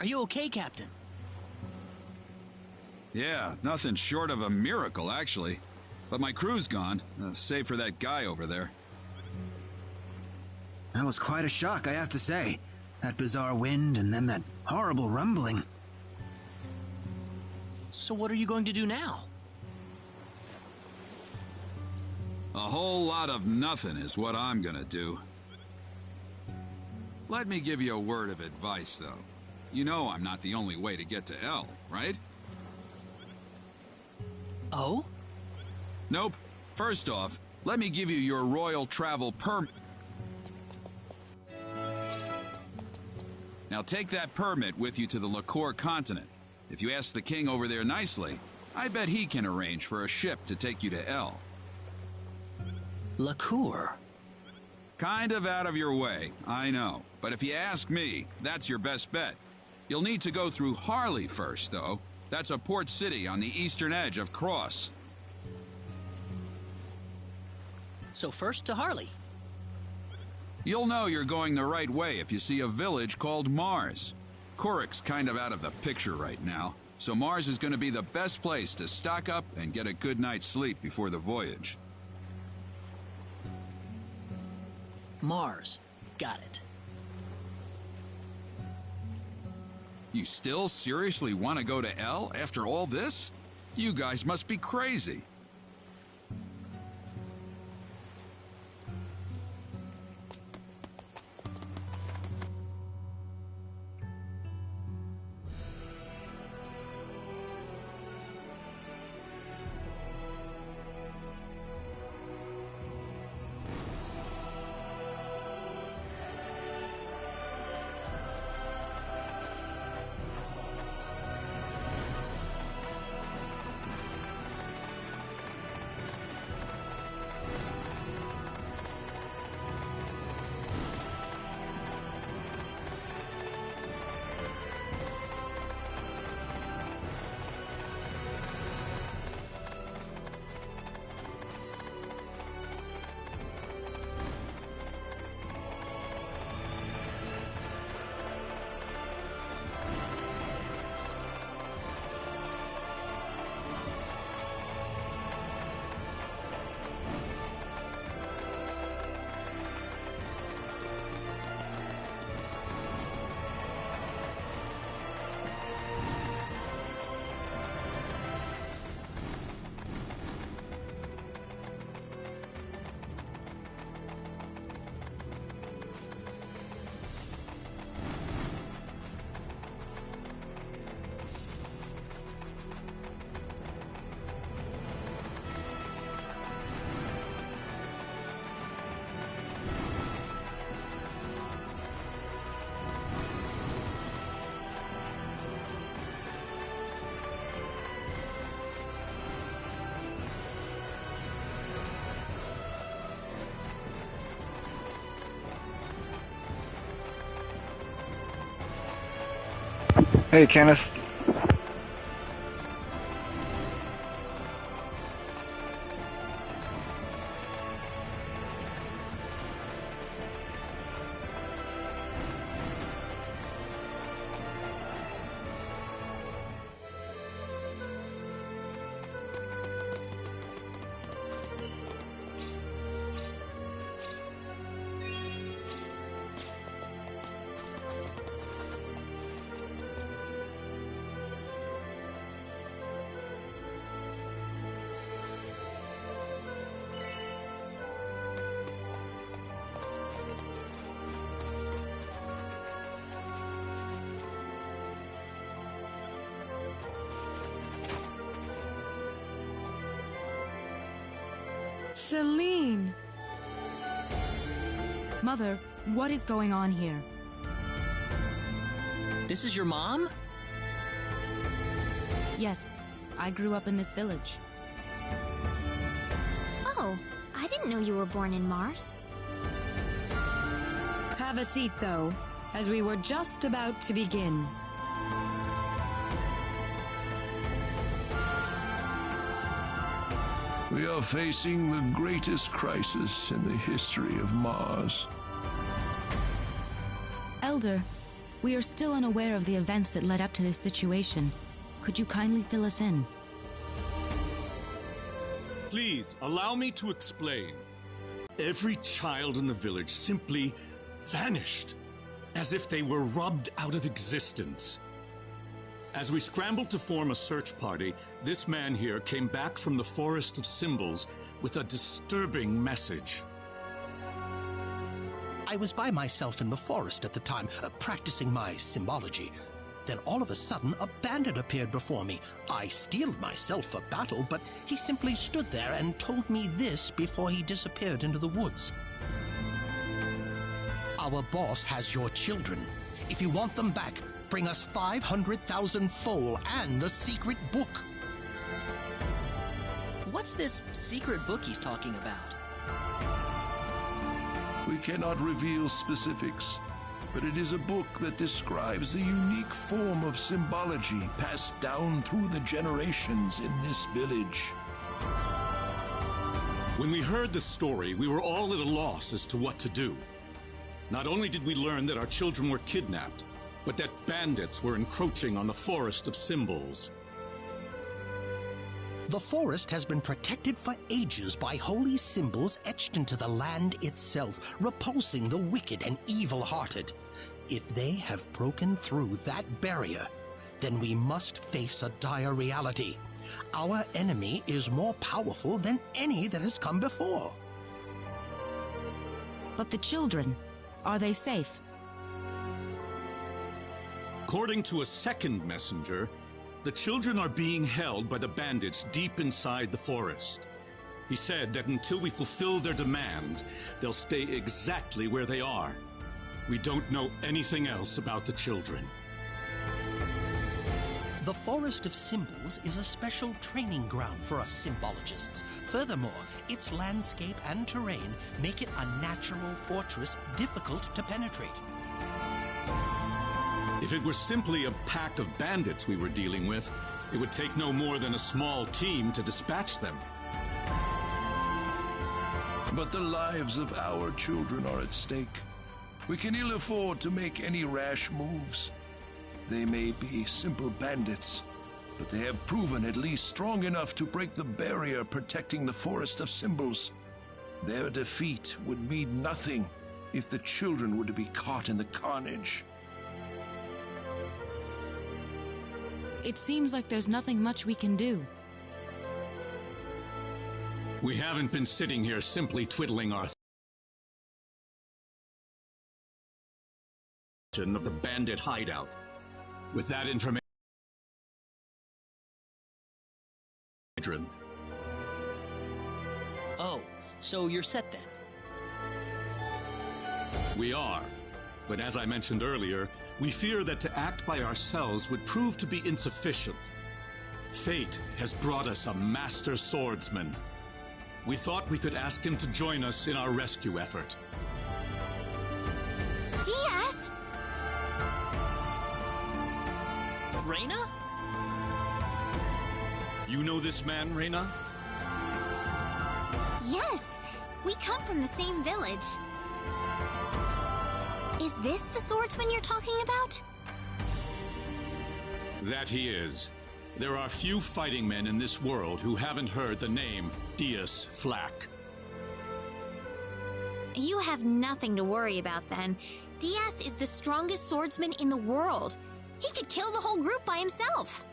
Are you okay, Captain? Yeah, nothing short of a miracle, actually. But my crew's gone, save for that guy over there. That was quite a shock, I have to say. That bizarre wind and then that horrible rumbling. So what are you going to do now? A whole lot of nothing is what I'm gonna do. Let me give you a word of advice, though. You know I'm not the only way to get to El, right? Oh? Nope. First off, let me give you your royal travel permit. Now take that permit with you to the LaCour continent. If you ask the king over there nicely, I bet he can arrange for a ship to take you to El. LaCour? Kind of out of your way, I know. But if you ask me, that's your best bet. You'll need to go through Harley first, though. That's a port city on the eastern edge of Cross. So first to Harley. You'll know you're going the right way if you see a village called Mars. Coric's kind of out of the picture right now, so Mars is going to be the best place to stock up and get a good night's sleep before the voyage. Mars. Got it. You still seriously want to go to El after all this? You guys must be crazy. Hey, Kenneth. Celine! Mother, what is going on here? This is your mom? Yes, I grew up in this village. Oh, I didn't know you were born in Mars. Have a seat, though, as we were just about to begin. We are facing the greatest crisis in the history of Mars. Elder, We are still unaware of the events that led up to this situation. Could you kindly fill us in? Please, allow me to explain. Every child in the village simply vanished, as if they were rubbed out of existence. As we scrambled to form a search party, this man here came back from the Forest of Symbols with a disturbing message. I was by myself in the forest at the time, practicing my symbology. Then all of a sudden, a bandit appeared before me. I steeled myself for battle, but he simply stood there and told me this before he disappeared into the woods. Our boss has your children. If you want them back, bring us 500,000 foal and the secret book. What's this secret book he's talking about? We cannot reveal specifics, but it is a book that describes the unique form of symbology passed down through the generations in this village. When we heard the story, we were all at a loss as to what to do. Not only did we learn that our children were kidnapped, but that bandits were encroaching on the Forest of Symbols. The forest has been protected for ages by holy symbols etched into the land itself, repulsing the wicked and evil-hearted. If they have broken through that barrier, then we must face a dire reality. Our enemy is more powerful than any that has come before. But the children, are they safe? According to a second messenger, the children are being held by the bandits deep inside the forest. He said that until we fulfill their demands, they'll stay exactly where they are. We don't know anything else about the children. The Forest of Symbols is a special training ground for us symbologists. Furthermore, its landscape and terrain make it a natural fortress difficult to penetrate. If it were simply a pack of bandits we were dealing with, it would take no more than a small team to dispatch them. But the lives of our children are at stake. We can ill afford to make any rash moves. They may be simple bandits, but they have proven at least strong enough to break the barrier protecting the Forest of Symbols. Their defeat would mean nothing if the children were to be caught in the carnage. It seems like there's nothing much we can do. We haven't been sitting here simply twiddling our thumbs of the bandit hideout. With that information, Oh, so you're set then? we are. But as I mentioned earlier, we fear that to act by ourselves would prove to be insufficient. Fate has brought us a master swordsman. We thought we could ask him to join us in our rescue effort. Diaz! Reyna? You know this man, Reyna? Yes, we come from the same village. Is this the swordsman you're talking about? That he is. There are few fighting men in this world who haven't heard the name Diaz Flack. You have nothing to worry about then. Diaz is the strongest swordsman in the world. He could kill the whole group by himself.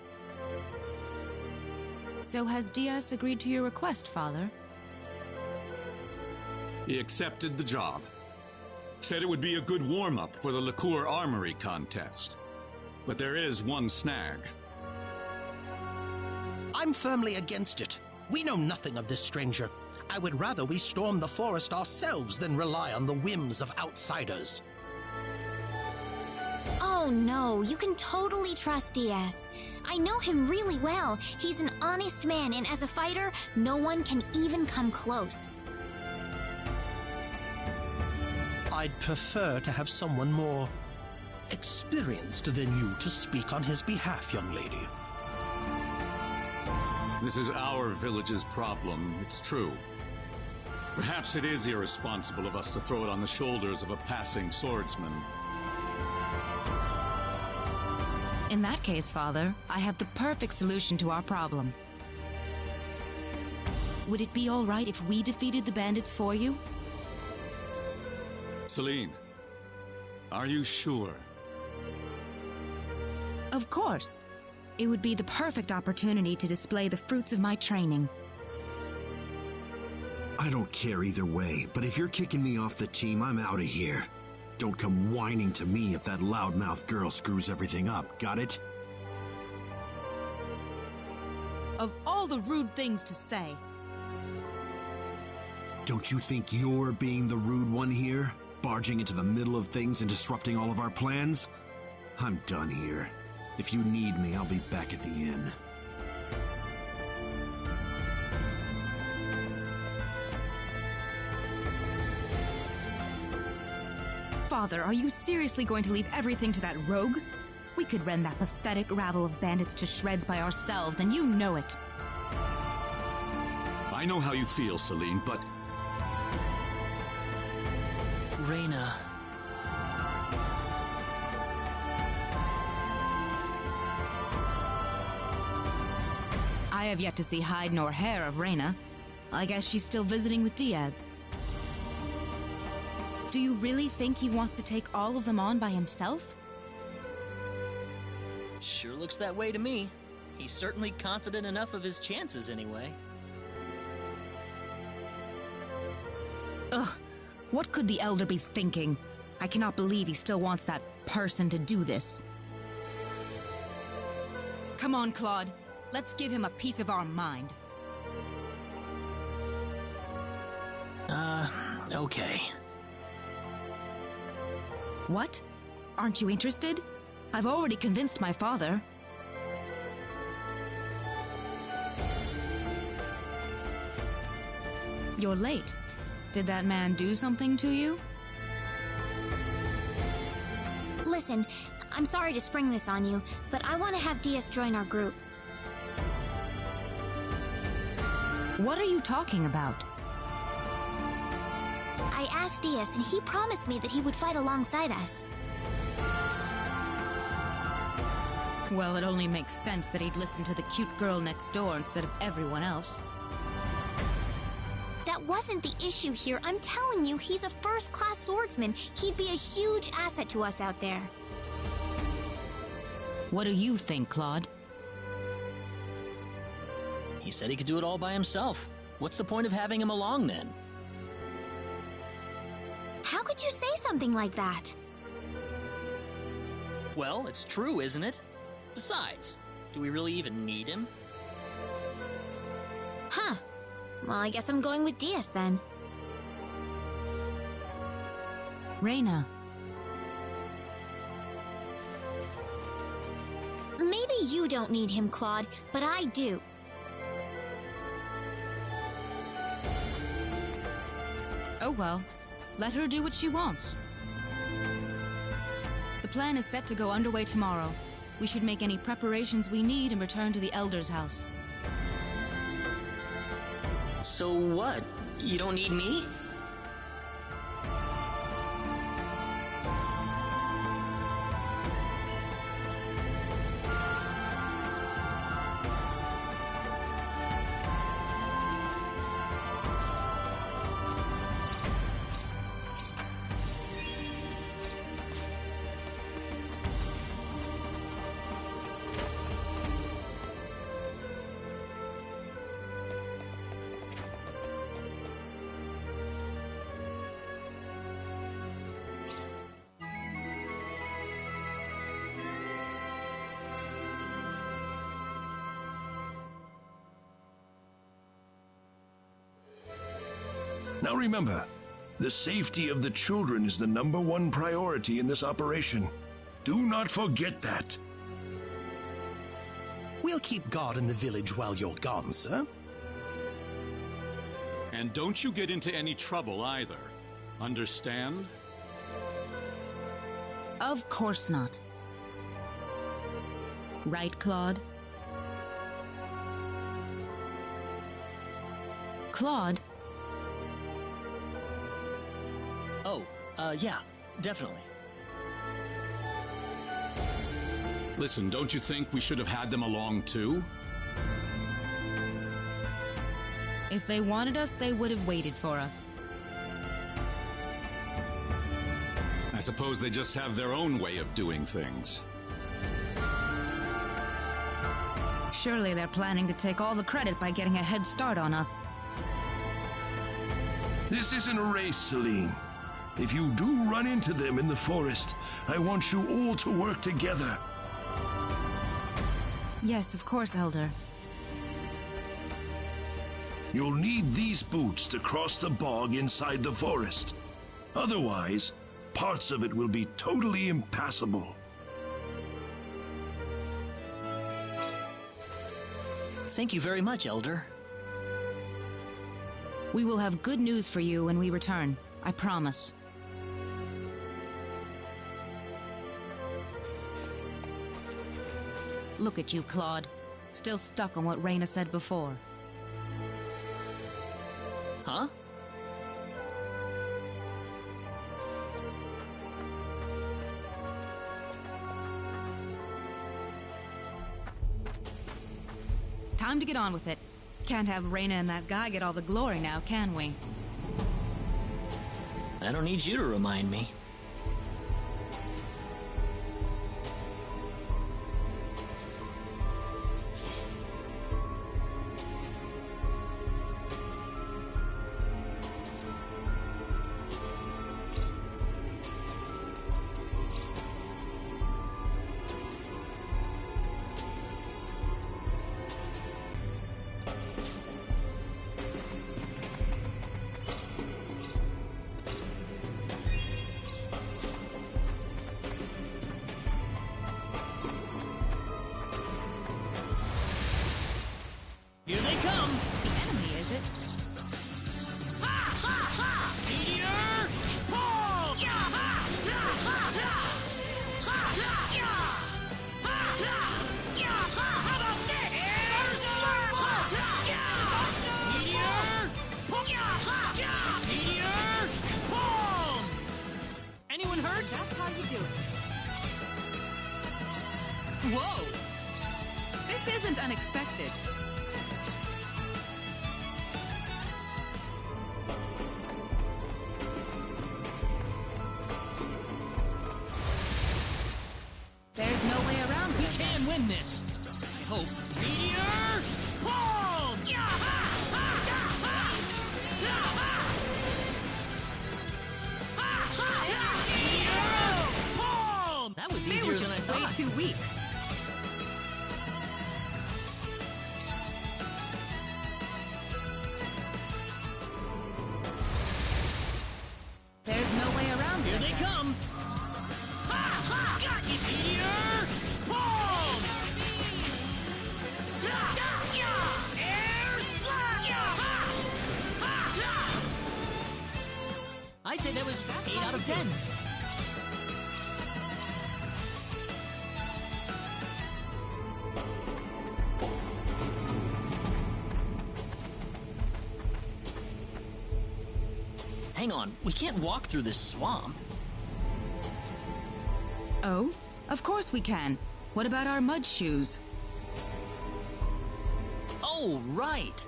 So has Diaz agreed to your request, Father? He accepted the job. Said it would be a good warm-up for the Liqueur Armory contest. But there is one snag. I'm firmly against it. We know nothing of this stranger. I would rather we storm the forest ourselves than rely on the whims of outsiders. Oh no, you can totally trust Diaz. I know him really well. He's an honest man, and as a fighter, no one can even come close. I'd prefer to have someone more experienced than you to speak on his behalf, young lady. This is our village's problem, it's true. Perhaps it is irresponsible of us to throw it on the shoulders of a passing swordsman. In that case, Father, I have the perfect solution to our problem. Would it be all right if we defeated the bandits for you? Celine, are you sure? Of course. It would be the perfect opportunity to display the fruits of my training. I don't care either way, but if you're kicking me off the team, I'm out of here. Don't come whining to me if that loudmouth girl screws everything up, got it? Of all the rude things to say. Don't you think you're being the rude one here? Barging into the middle of things and disrupting all of our plans? I'm done here. If you need me, I'll be back at the inn. Father, are you seriously going to leave everything to that rogue? We could rend that pathetic rabble of bandits to shreds by ourselves, and you know it. I know how you feel, Celine, but... Reyna. I have yet to see hide nor hair of Reyna. I guess she's still visiting with Diaz. Do you really think he wants to take all of them on by himself? Sure looks that way to me. He's certainly confident enough of his chances anyway. Ugh, what could the Elder be thinking? I cannot believe he still wants that person to do this. Come on, Claude. Let's give him a piece of our mind. Okay. What? Aren't you interested? I've already convinced my father. You're late. Did that man do something to you? Listen, I'm sorry to spring this on you, but I want to have Diaz join our group. What are you talking about? I asked Diaz, and he promised me that he would fight alongside us. Well, it only makes sense that he'd listen to the cute girl next door instead of everyone else. That wasn't the issue here. I'm telling you, he's a first-class swordsman. He'd be a huge asset to us out there. What do you think, Claude? He said he could do it all by himself. What's the point of having him along then? How could you say something like that? Well, it's true, isn't it? Besides, do we really even need him? Huh. Well, I guess I'm going with Diaz then. Reyna. Maybe you don't need him, Claude, but I do. Oh well. Let her do what she wants. The plan is set to go underway tomorrow. We should make any preparations we need and return to the Elder's house. So what? You don't need me? Now remember, the safety of the children is the #1 priority in this operation. Do not forget that. We'll keep guard in the village while you're gone, sir. And don't you get into any trouble either. Understand? Of course not. Right, Claude? Claude? Oh, yeah, definitely. Listen, don't you think we should have had them along too? If they wanted us, they would have waited for us. I suppose they just have their own way of doing things. Surely they're planning to take all the credit by getting a head start on us. This isn't a race, Celine. If you do run into them in the forest, I want you all to work together. Yes, of course, Elder. You'll need these boots to cross the bog inside the forest. Otherwise, parts of it will be totally impassable. Thank you very much, Elder. We will have good news for you when we return. I promise. Look at you, Claude. Still stuck on what Reyna said before. Huh? Time to get on with it. Can't have Reyna and that guy get all the glory now, can we? I don't need you to remind me. Here they come! The enemy, is it? Meteor! Ball! How about this? Meteor! Boom! Anyone hurt? That's how you do it. Whoa! This isn't unexpected. There's no way around We it. can win this! I hope. Meteor! Boom! Meteor! Boom! That was They easier were than I just way thought. too weak. There's no way around Here it. they come! Got you, Meteor! Boom! Air slap! I'd say that was 8 out of 10. Hang on, we can't walk through this swamp. Oh, of course we can. What about our mud shoes? Oh, right.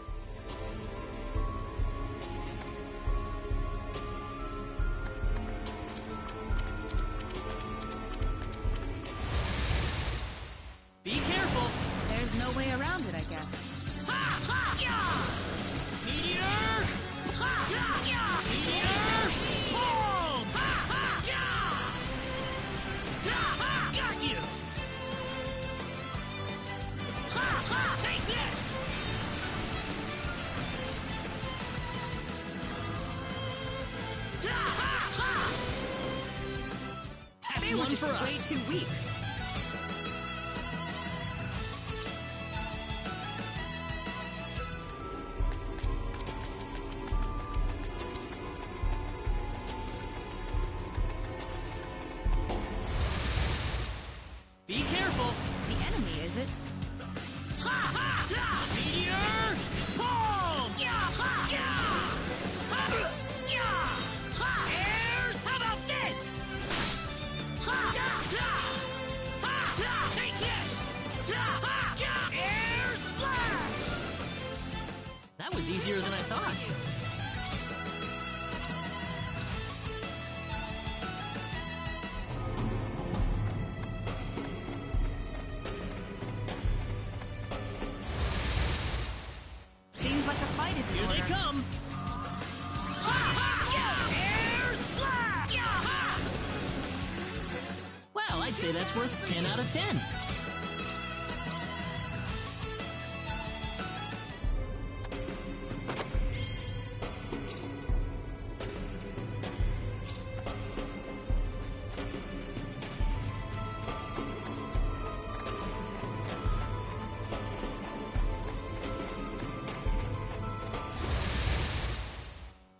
Be careful. There's no way around it, I guess. Meteor! Meteor! Boom! Got you! Take this! That's They were one just for way us. too weak. Be careful. The enemy, is it? Meteor! Boom! Airs! How about this? was easier than I thought. Seems like a fight is in Here order. they come! Well, I'd say that's worth 10 out of 10.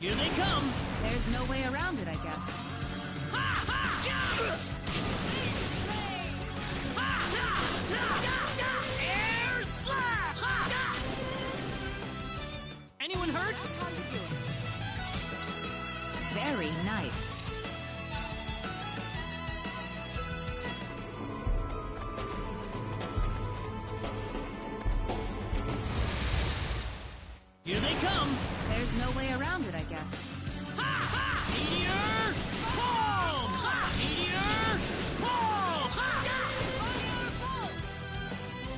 Here they come! There's no way around it, I guess. Anyone hurt? How you doing? Very nice. Here they come! There's no way around it, I guess. Meteor! Boom! Meteor! Boom!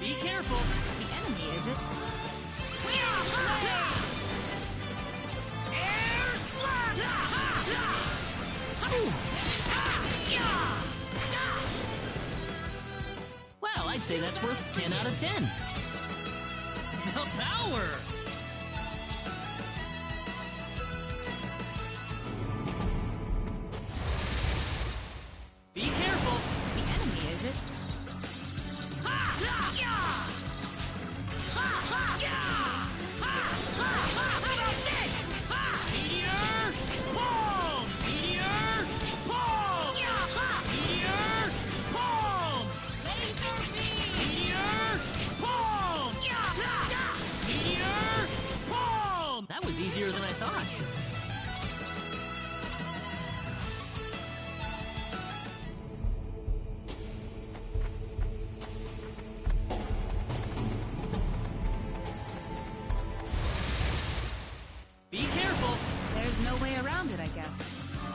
Be careful! The enemy, is it? Air slap! Well, I'd say that's worth 10 out of 10. The power! Be careful! The enemy, is it? Meteor! Boom! Meteor! Boom! Meteor! Boom! Meteor! Boom! Meteor! Boom! That was easier than I thought. Be careful! There's no way around it, I guess.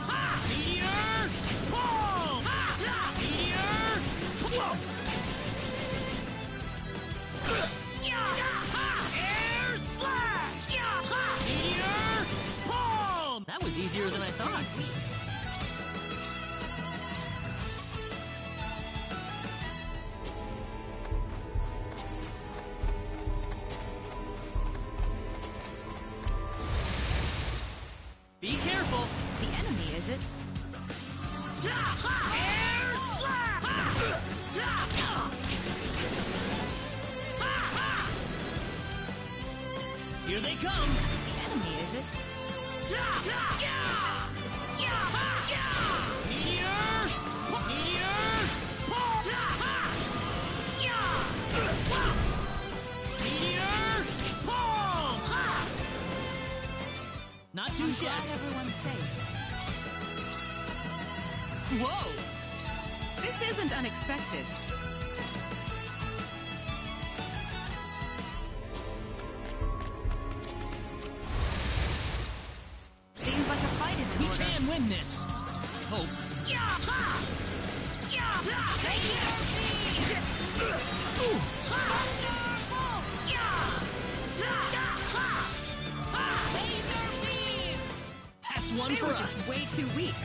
Meteor! Boom! Meteor! Whoa! Air slash! Meteor! Boom! That was easier than I thought. Be careful! The enemy, is it? Air slap! Here they come! The enemy, is it? Meteor! Meteor! Meteor! Boom! Not too shabby. Glad everyone's safe. Whoa! This isn't unexpected. Seems like a fight is in We order. can win this. I hope. That's one They for were us. just way too weak.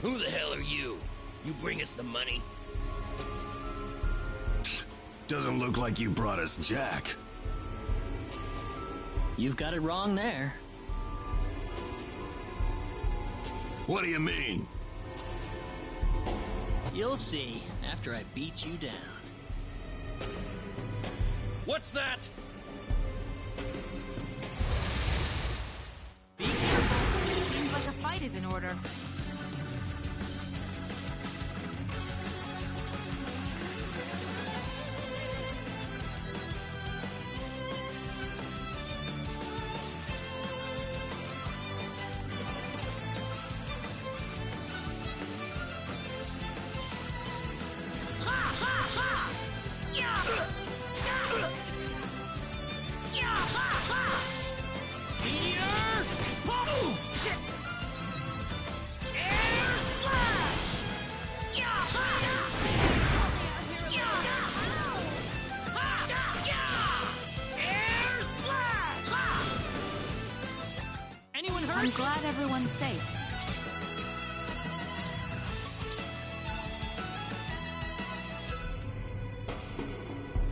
Who the hell are you? You bring us the money? Doesn't look like you brought us Jack. You've got it wrong there. What do you mean? You'll see after I beat you down. What's that? Be careful. Seems like a fight is in order. I'm glad everyone's safe.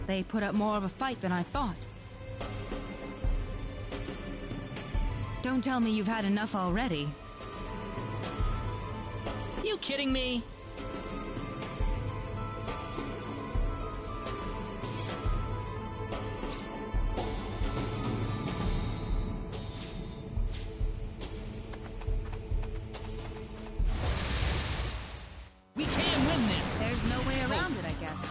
They put up more of a fight than I thought. Don't tell me you've had enough already. You kidding me? We can win this. There's no way around it, I guess.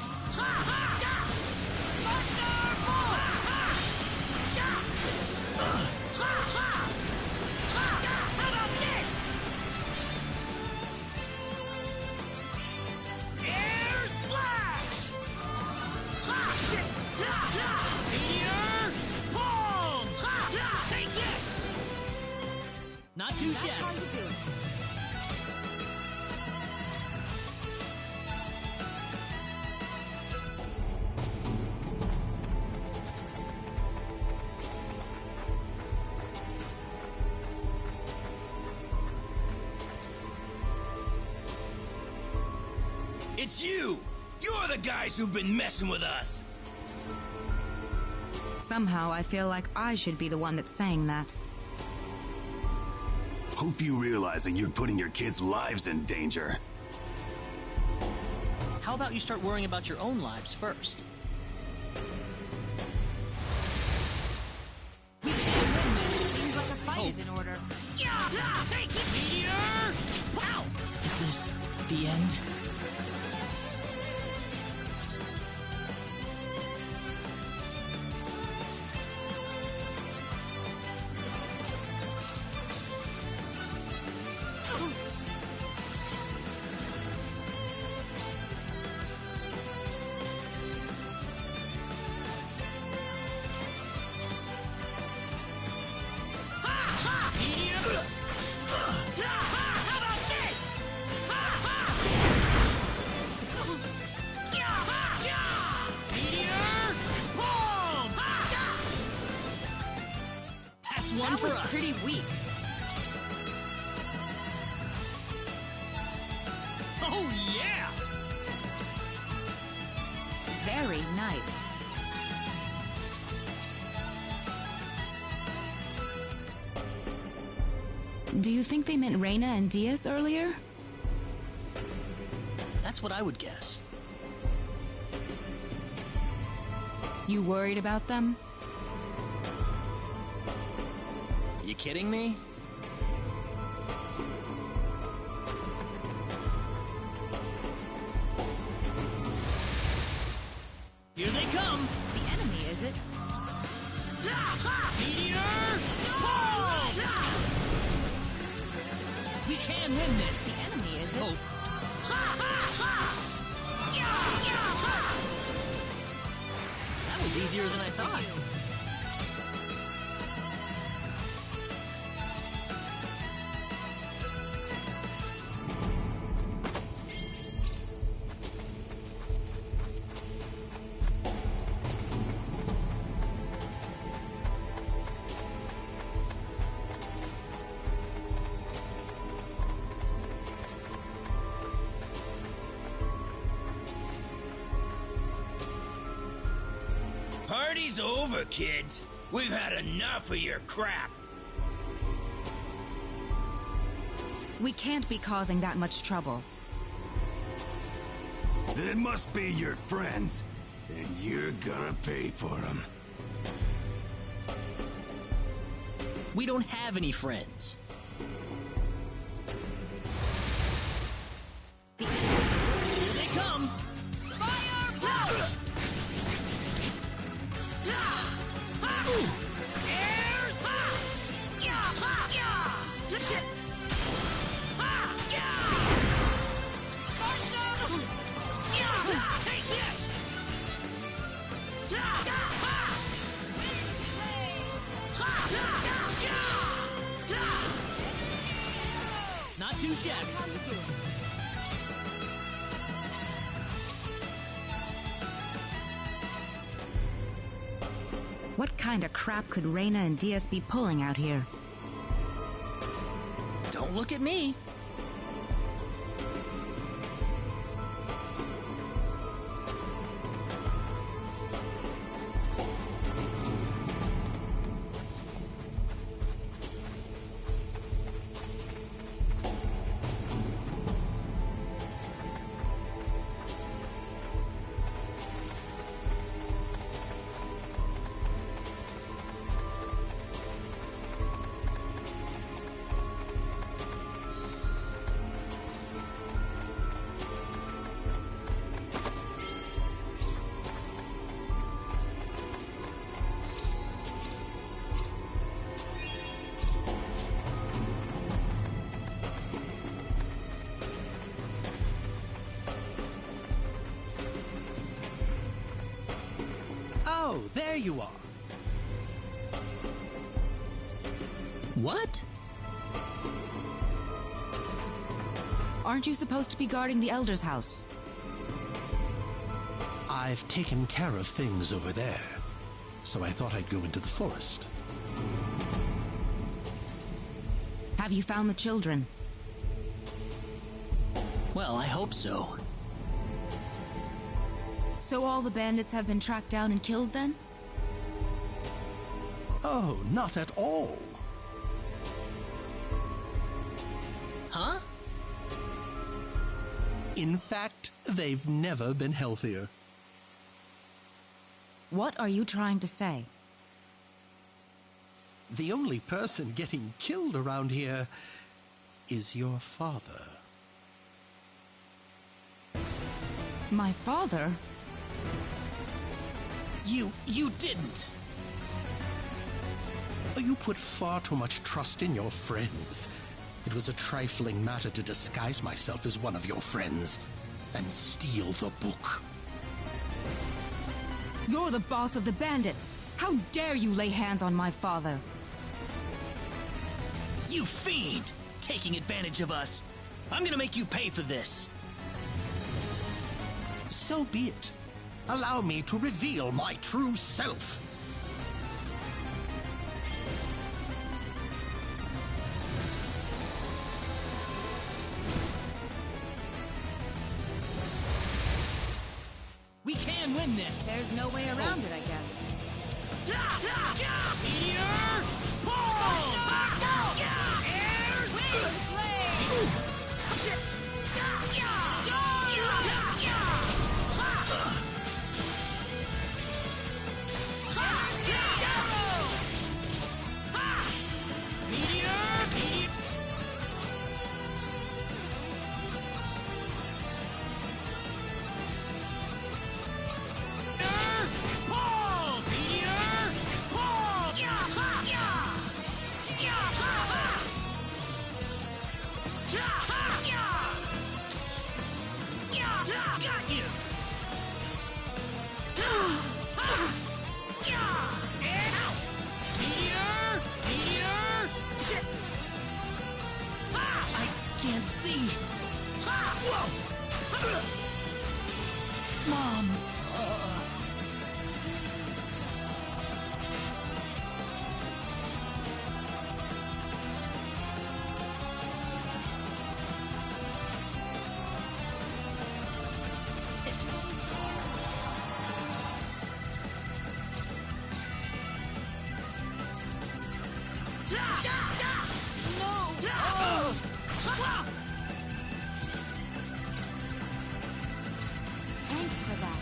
Not too That's shabby. how you do it. It's you! You're the guys who've been messing with us! Somehow I feel like I should be the one that's saying that. Hope you realize that you're putting your kids' lives in danger. How about you start worrying about your own lives first? We can win this! Seems like a fight is in order. Take it! Meteor! Pow! Is this the end? One that for was us. pretty weak. Oh, yeah! Very nice. Do you think they meant Reina and Diaz earlier? That's what I would guess. You worried about them? You kidding me? Here they come! The enemy, is it? Meteor! Ball! We can win this! The enemy, is it? Oh. That was easier than I thought. Party's over, kids. We've had enough of your crap. We can't be causing that much trouble. Then it must be your friends, and you're gonna pay for them. We don't have any friends. Here they come! Firepower! Airs hot! Yeah, ha, yeah! Ha, yeah! Yeah, take this! Not too shabby. What kind of crap could Reina and Diaz be pulling out here? Don't look at me. Oh, there you are. What? Aren't you supposed to be guarding the Elder's house? I've taken care of things over there, so I thought I'd go into the forest. Have you found the children? Well, I hope so. So all the bandits have been tracked down and killed then? Oh, not at all. Huh? In fact, they've never been healthier. What are you trying to say? The only person getting killed around here is your father. My father? You didn't! You put far too much trust in your friends. It was a trifling matter to disguise myself as one of your friends and steal the book. You're the boss of the bandits! How dare you lay hands on my father? You fiend! Taking advantage of us! I'm gonna make you pay for this! So be it. Allow me to reveal my true self. We can win this! There's no way around it, I guess. Meteor! Pull! Airs! Wing blade! Thanks for that.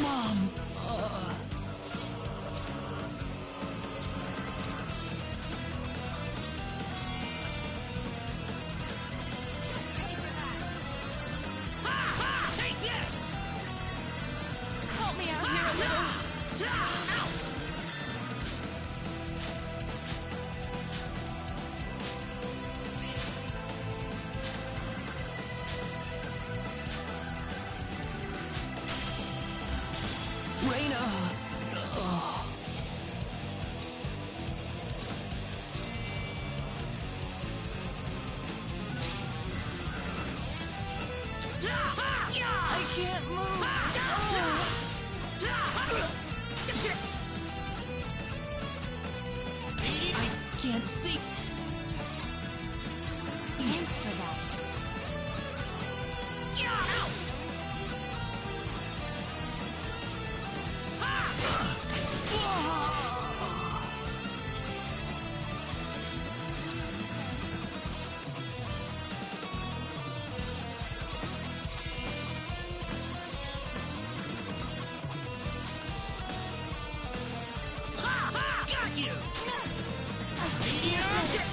Mom! Take this! Help me out here a little. Reina! I can't move. I can't see. Thanks for that. Got you! Meteor!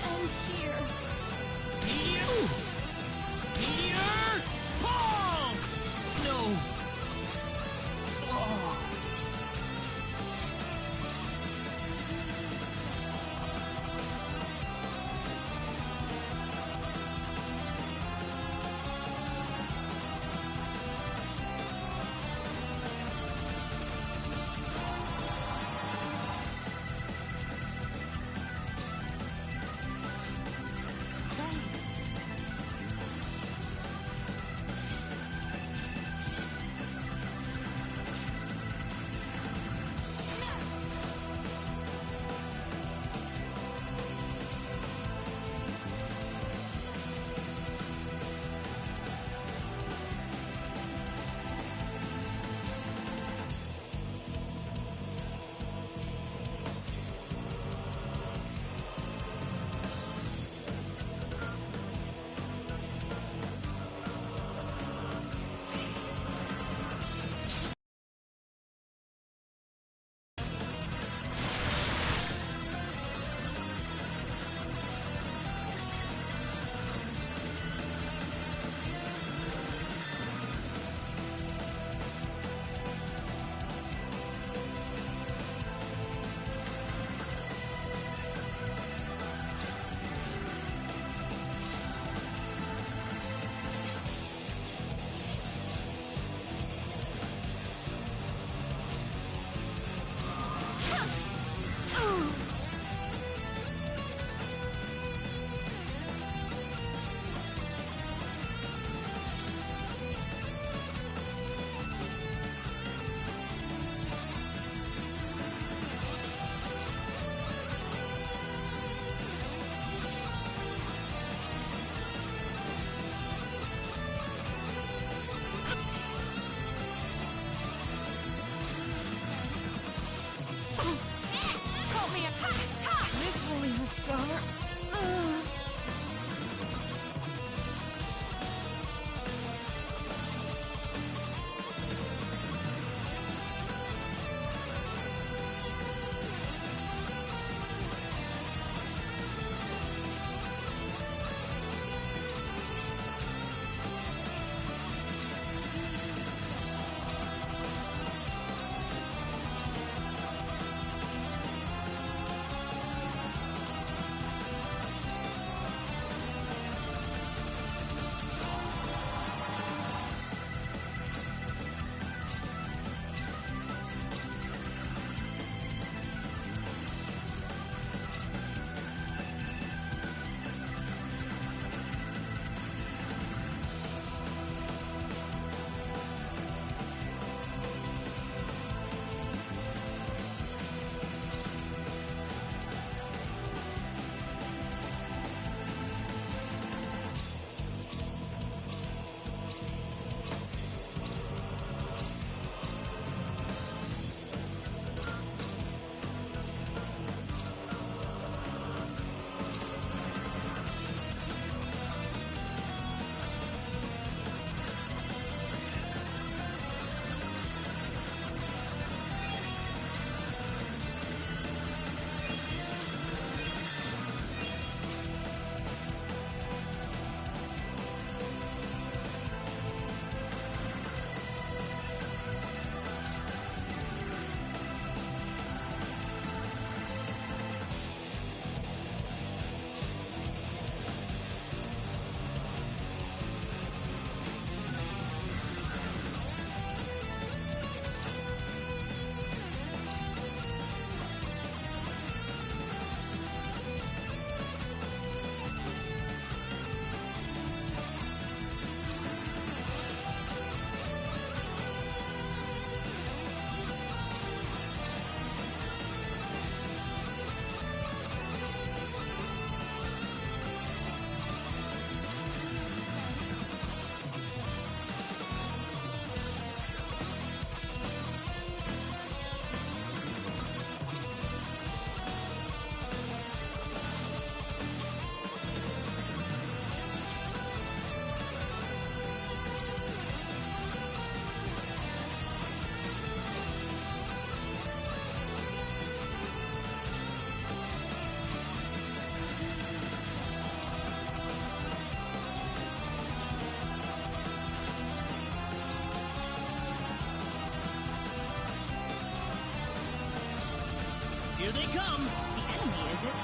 Here they come! The enemy, is it?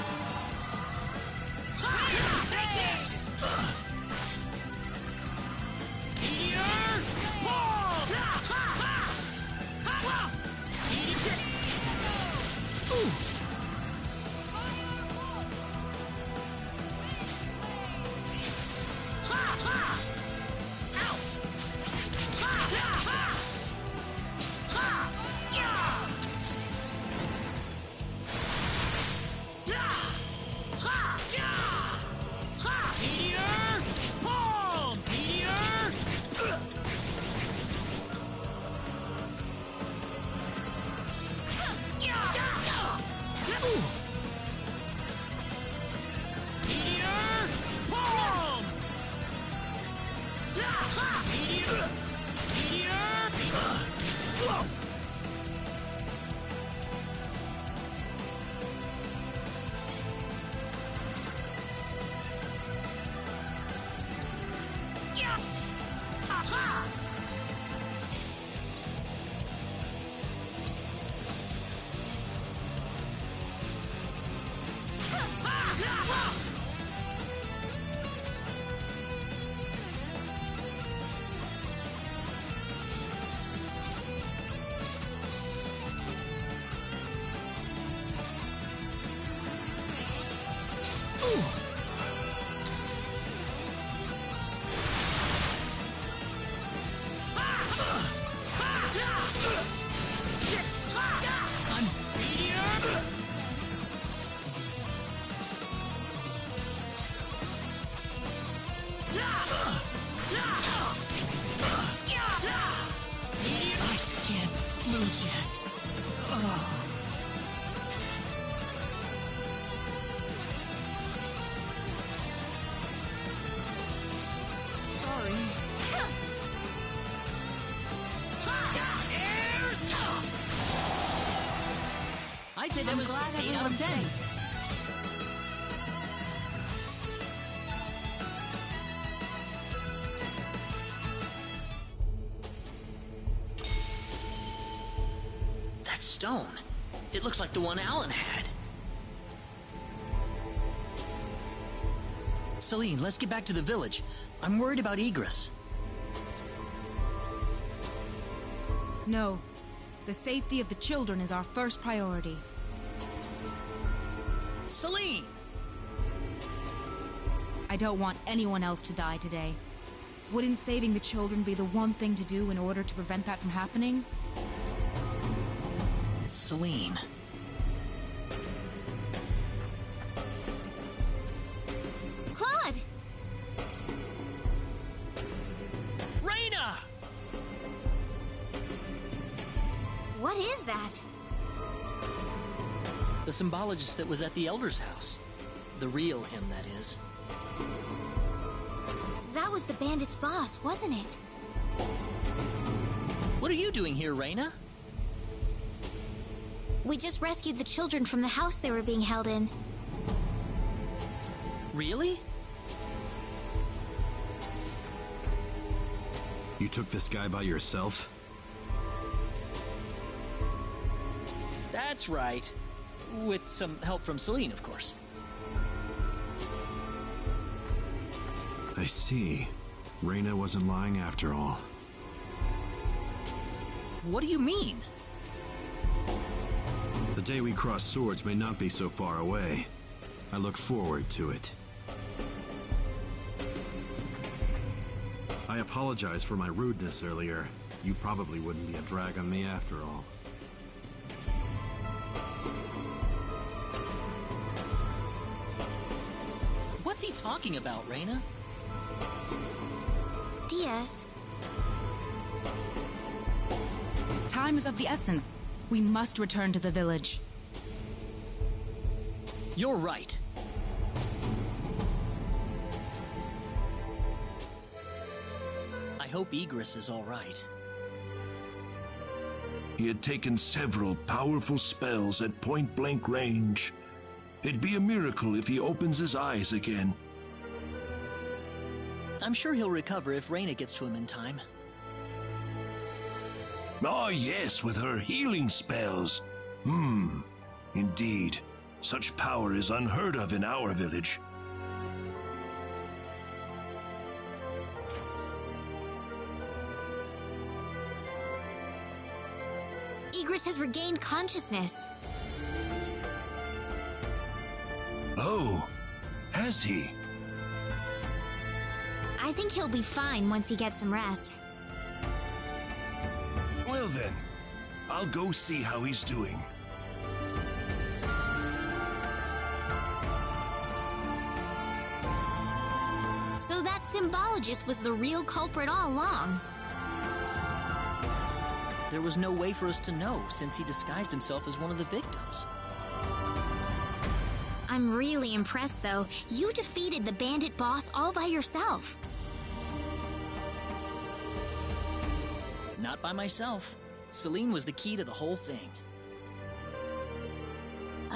Take this! Meteor! Ball! Meteor! Ooh! I'd say that was 8 out of 10. That stone. It looks like the one Alan had. Celine, let's get back to the village. I'm worried about Egress. No. The safety of the children is our first priority. Celine! I don't want anyone else to die today. Wouldn't saving the children be the one thing to do in order to prevent that from happening? Celine. Claude! Reyna! What is that? The symbologist that was at the Elder's house. The real him, that is. That was the bandit's boss, wasn't it? What are you doing here, Reyna? We just rescued the children from the house they were being held in. Really? You took this guy by yourself? That's right. With some help from Celine, of course. I see. Reyna wasn't lying after all. What do you mean? The day we cross swords may not be so far away. I look forward to it. I apologize for my rudeness earlier. You probably wouldn't be a drag on me after all. What's he talking about, Reyna? DS. Time is of the essence. We must return to the village. You're right. I hope Egress is all right. He had taken several powerful spells at point-blank range. It'd be a miracle if he opens his eyes again. I'm sure he'll recover if Reyna gets to him in time. Ah, yes, with her healing spells. Indeed, such power is unheard of in our village. Igris has regained consciousness. Oh, has he? I think he'll be fine once he gets some rest. Well then, I'll go see how he's doing. So that symbologist was the real culprit all along. There was no way for us to know since he disguised himself as one of the victims. I'm really impressed, though. You defeated the bandit boss all by yourself. Not by myself. Celine was the key to the whole thing.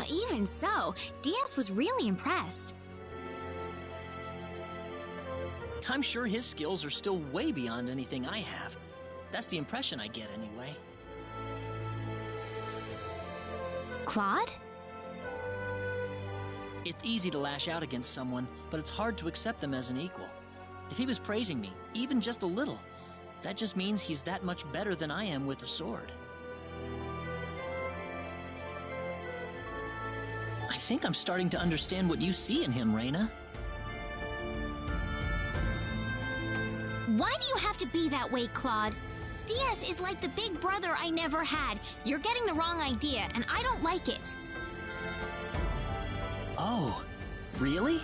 Even so, Diaz was really impressed. I'm sure his skills are still way beyond anything I have. That's the impression I get, anyway. Claude? It's easy to lash out against someone, but it's hard to accept them as an equal. If he was praising me, even just a little, that just means he's that much better than I am with a sword. I think I'm starting to understand what you see in him, Reina. Why do you have to be that way, Claude? Diaz is like the big brother I never had. You're getting the wrong idea, and I don't like it. Oh, really?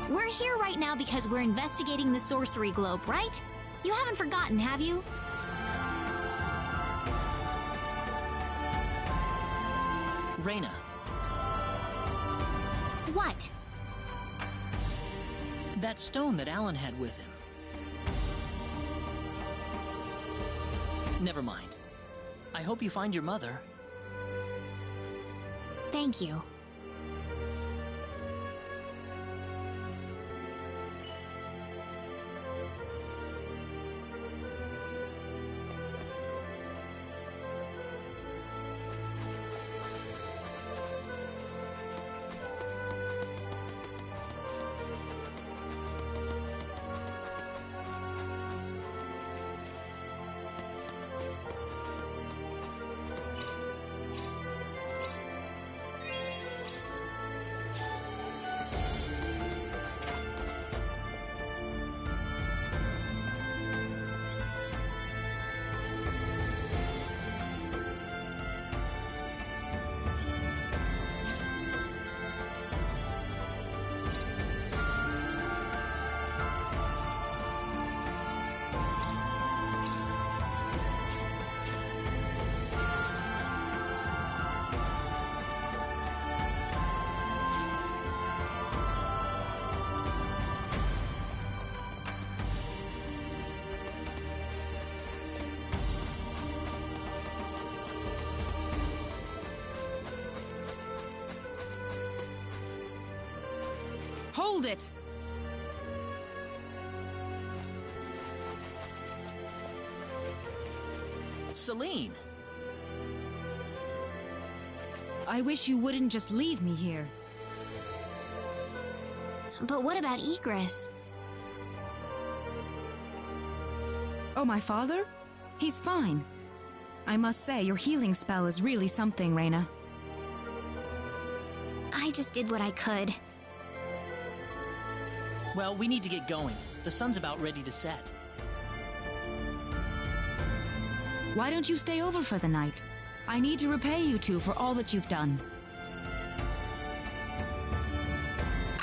We're here right now because we're investigating the sorcery globe, right? You haven't forgotten, have you? Reina. What? That stone that Alan had with him. Never mind. I hope you find your mother. Thank you. Hold it! Celine! I wish you wouldn't just leave me here. But what about Igris? Oh, my father? He's fine. I must say, your healing spell is really something, Reina. I just did what I could. Well, we need to get going. The sun's about ready to set. Why don't you stay over for the night? I need to repay you two for all that you've done.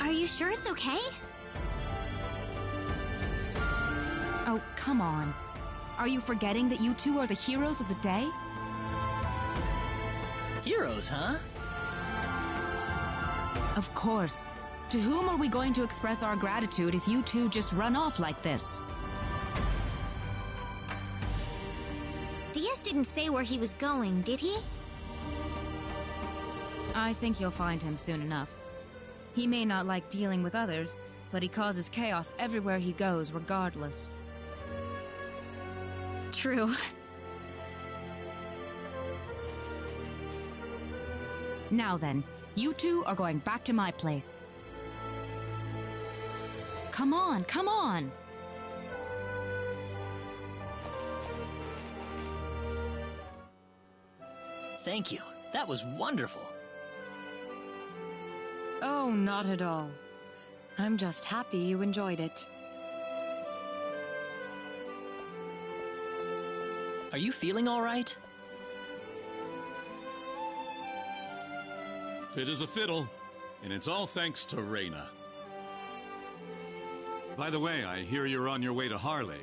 Are you sure it's okay? Oh, come on. Are you forgetting that you two are the heroes of the day? Heroes, huh? Of course. To whom are we going to express our gratitude if you two just run off like this? Diaz didn't say where he was going, did he? I think you'll find him soon enough. He may not like dealing with others, but he causes chaos everywhere he goes, regardless. True. Now then, you two are going back to my place. Come on, come on! Thank you. That was wonderful. Oh, not at all. I'm just happy you enjoyed it. Are you feeling all right? Fit as a fiddle, and it's all thanks to Reyna. By the way, I hear you're on your way to Harley.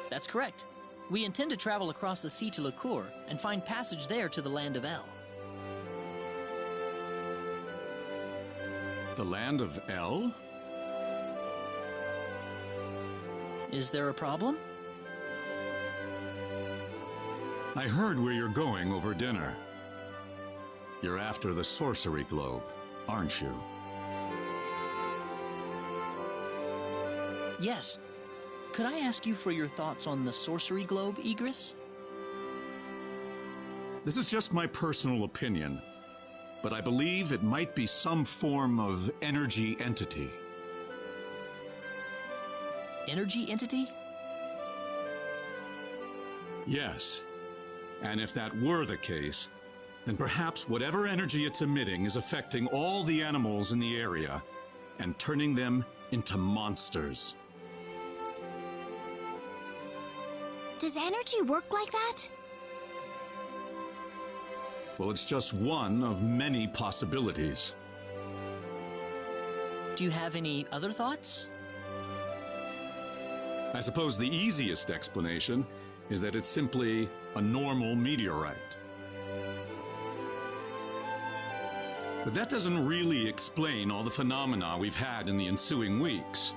That's correct. We intend to travel across the sea to Licour and find passage there to the land of El. The land of El? Is there a problem? I heard where you're going over dinner. You're after the sorcery globe, aren't you? Yes. Could I ask you for your thoughts on the sorcery globe, Igris? This is just my personal opinion, but I believe it might be some form of energy entity. Energy entity? Yes. And if that were the case, then perhaps whatever energy it's emitting is affecting all the animals in the area and turning them into monsters. Does energy work like that? Well, it's just one of many possibilities. Do you have any other thoughts? I suppose the easiest explanation is that it's simply a normal meteorite. But that doesn't really explain all the phenomena we've had in the ensuing weeks.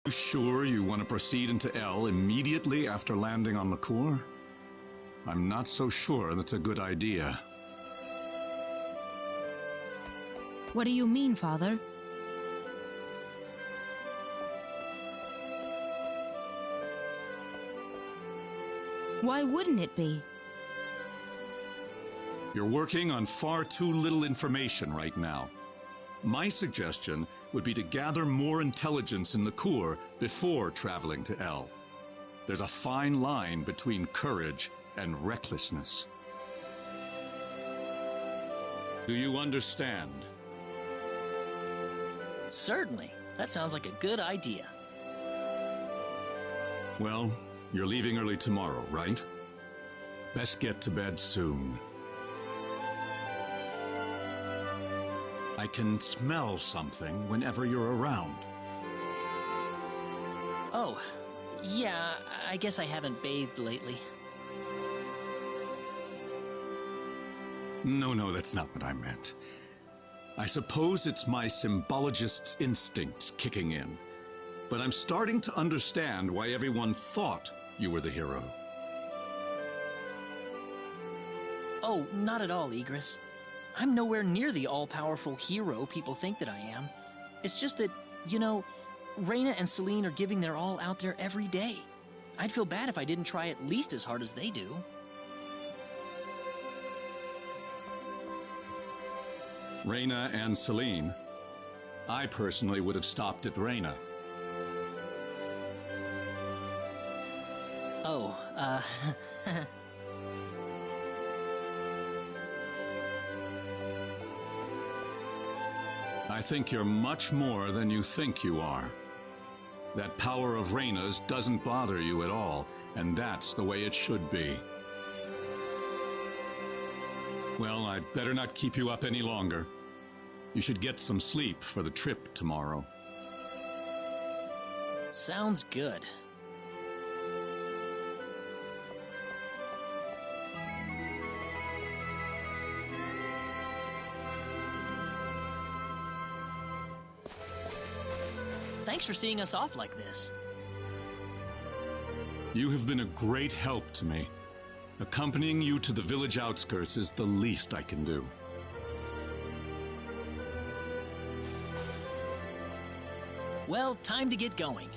You sure you want to proceed into El immediately after landing on Licour? I'm not so sure that's a good idea. What do you mean, Father? Why wouldn't it be? You're working on far too little information right now. My suggestion would be to gather more intelligence in Licour before traveling to El. There's a fine line between courage and recklessness. Do you understand? Certainly. That sounds like a good idea. Well, you're leaving early tomorrow, right? Best get to bed soon. I can smell something whenever you're around. Oh, yeah, I guess I haven't bathed lately. No, that's not what I meant. I suppose it's my symbologist's instincts kicking in, but I'm starting to understand why everyone thought you were the hero. Oh, not at all, Igris. I'm nowhere near the all-powerful hero people think that I am. It's just that, you know, Reyna and Celine are giving their all out there every day. I'd feel bad if I didn't try at least as hard as they do. Reyna and Celine. I personally would have stopped at Reyna. Oh, I think you're much more than you think you are. That power of Reyna's doesn't bother you at all, and that's the way it should be. Well, I'd better not keep you up any longer. You should get some sleep for the trip tomorrow. sounds good. Thanks for seeing us off like this. You have been a great help to me. Accompanying you to the village outskirts is the least I can do. Well, time to get going.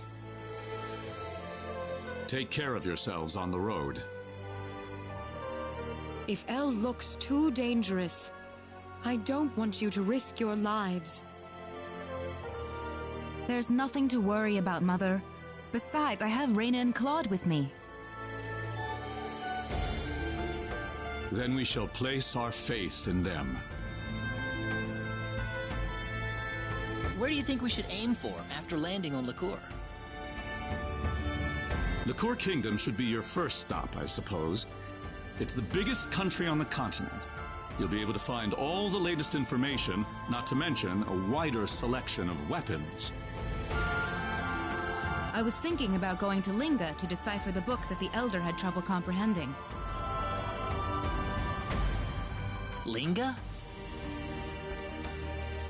Take care of yourselves on the road. If El looks too dangerous, I don't want you to risk your lives. There's nothing to worry about, Mother. Besides, I have Raina and Claude with me. Then we shall place our faith in them. Where do you think we should aim for after landing on Liqueur? Liqueur Kingdom should be your first stop, I suppose. It's the biggest country on the continent. You'll be able to find all the latest information, not to mention a wider selection of weapons. I was thinking about going to Linga to decipher the book that the Elder had trouble comprehending. Linga?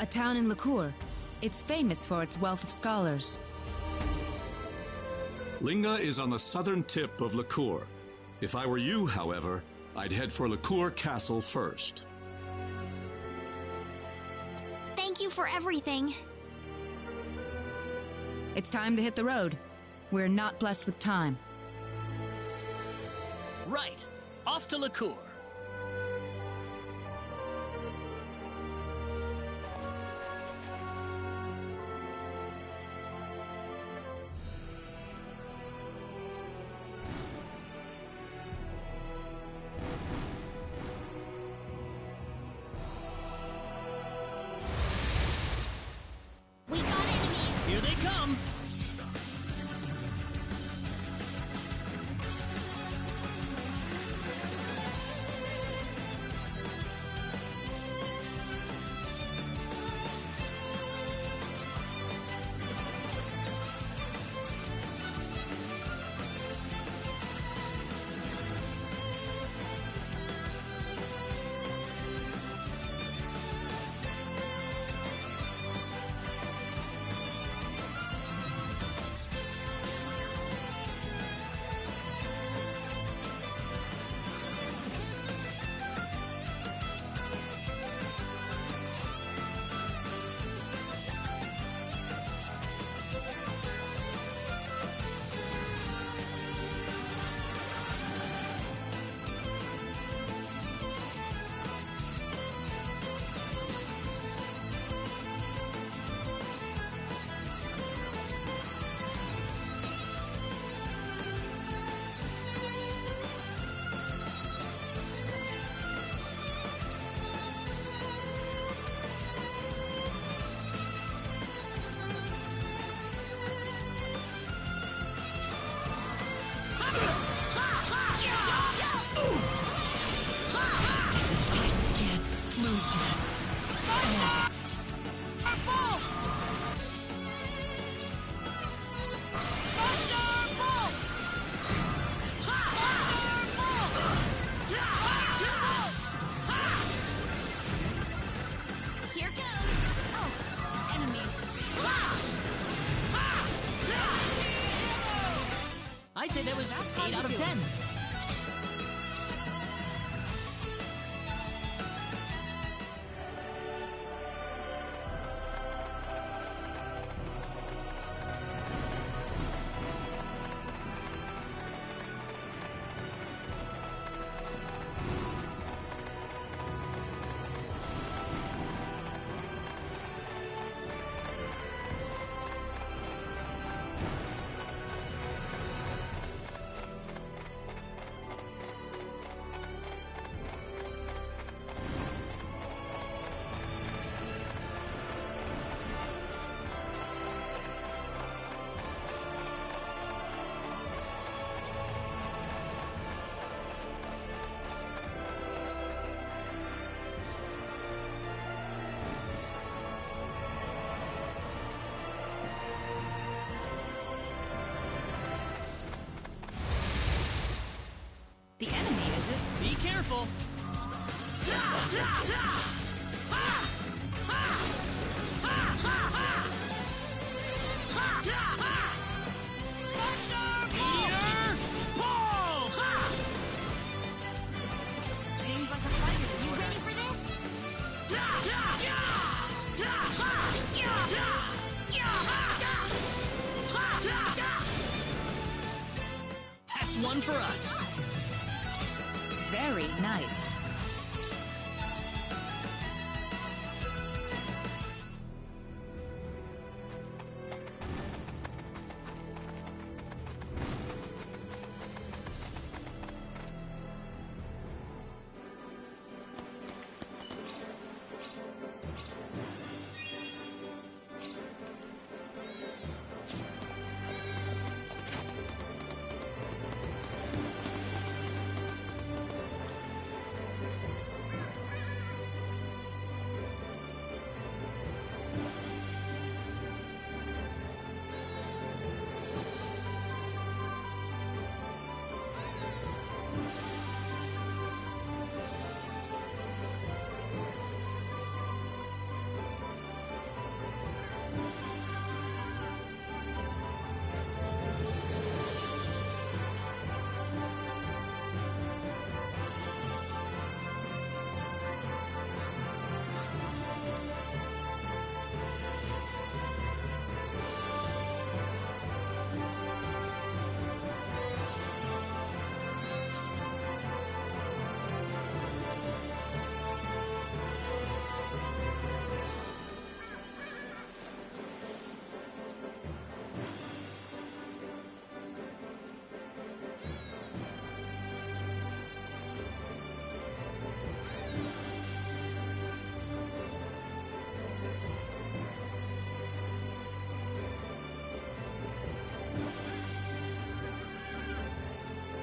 A town in Liqueur. It's famous for its wealth of scholars. Linga is on the southern tip of Liqueur. If I were you, however, I'd head for Liqueur Castle first. Thank you for everything. It's time to hit the road. We're not blessed with time. Right. Off to Liqueur. We got enemies. Here they come. Here goes. Oh, enemies. I'd say that was 8 out of 10. one for us. Very nice.